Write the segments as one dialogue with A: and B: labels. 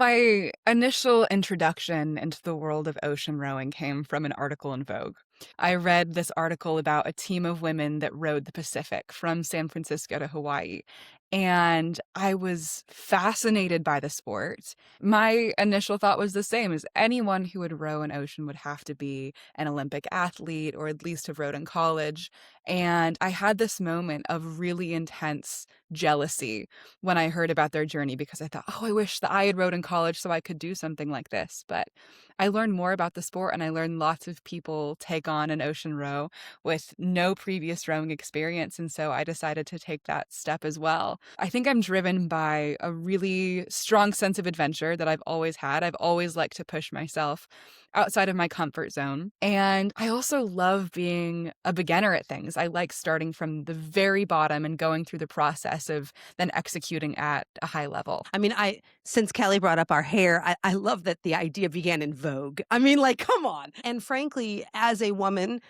A: My initial introduction into the world of ocean rowing came from an article in Vogue. I read this article about a team of women that rowed the Pacific from San Francisco to Hawaii. And I was fascinated by the sport. My initial thought was the same as anyone who would row an ocean would have to be an Olympic athlete or at least have rowed in college. And I had this moment of really intense jealousy when I heard about their journey because I thought, oh, I wish that I had rowed in college so I could do something like this. But I learned more about the sport and I learned lots of people take on an ocean row with no previous rowing experience. And so I decided to take that step as well. I think I'm driven by a really strong sense of adventure that I've always had. I've always liked to push myself outside of my comfort zone. And I also love being a beginner at things. I like starting from the very bottom and going through the process of then executing at a high level.
B: I mean, since Kelly brought up our hair, I love that the idea began in Vogue. I mean, like, come on. And frankly, as a woman,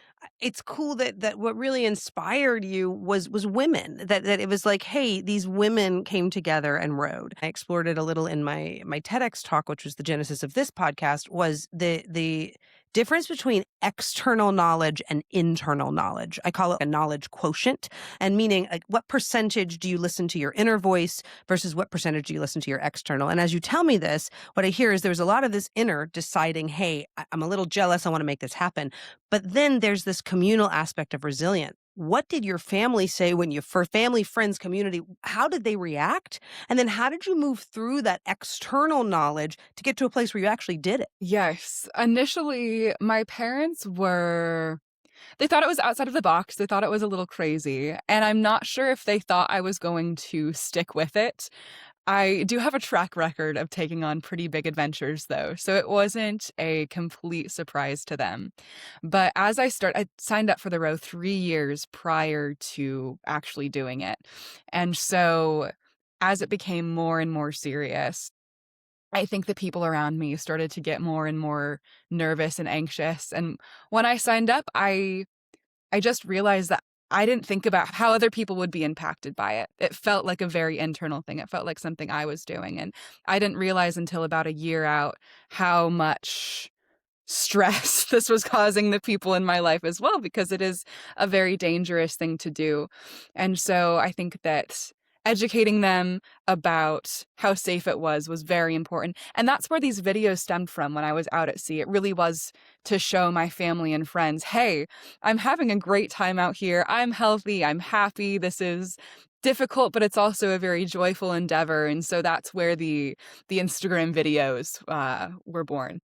B: it's cool that what really inspired you was women. That it was like, hey, these women came together and rode. I explored it a little in my TEDx talk, which was the genesis of this podcast, was the difference between external knowledge and internal knowledge. I call it a knowledge quotient, and meaning like what percentage do you listen to your inner voice versus what percentage do you listen to your external. And as you tell me this, what I hear is there's a lot of this inner deciding, hey, I'm a little jealous, I want to make this happen. But then there's this communal aspect of resilience. What did your family say when you, for family, friends, community, how did they react? And then how did you move through that external knowledge to get to a place where you actually did it?
A: Yes. Initially, my parents they thought it was outside of the box. They thought it was a little crazy. And I'm not sure if they thought I was going to stick with it. I do have a track record of taking on pretty big adventures, though, so it wasn't a complete surprise to them. But I signed up for the row 3 years prior to actually doing it. And so as it became more and more serious, I think the people around me started to get more and more nervous and anxious. And when I signed up, I just realized that I didn't think about how other people would be impacted by it. It felt like a very internal thing. It felt like something I was doing. And I didn't realize until about a year out how much stress this was causing the people in my life as well, because it is a very dangerous thing to do. And so I think that educating them about how safe it was very important. And that's where these videos stemmed from when I was out at sea. It really was to show my family and friends, hey, I'm having a great time out here. I'm healthy. I'm happy. This is difficult, but it's also a very joyful endeavor. And so that's where the Instagram videos were born.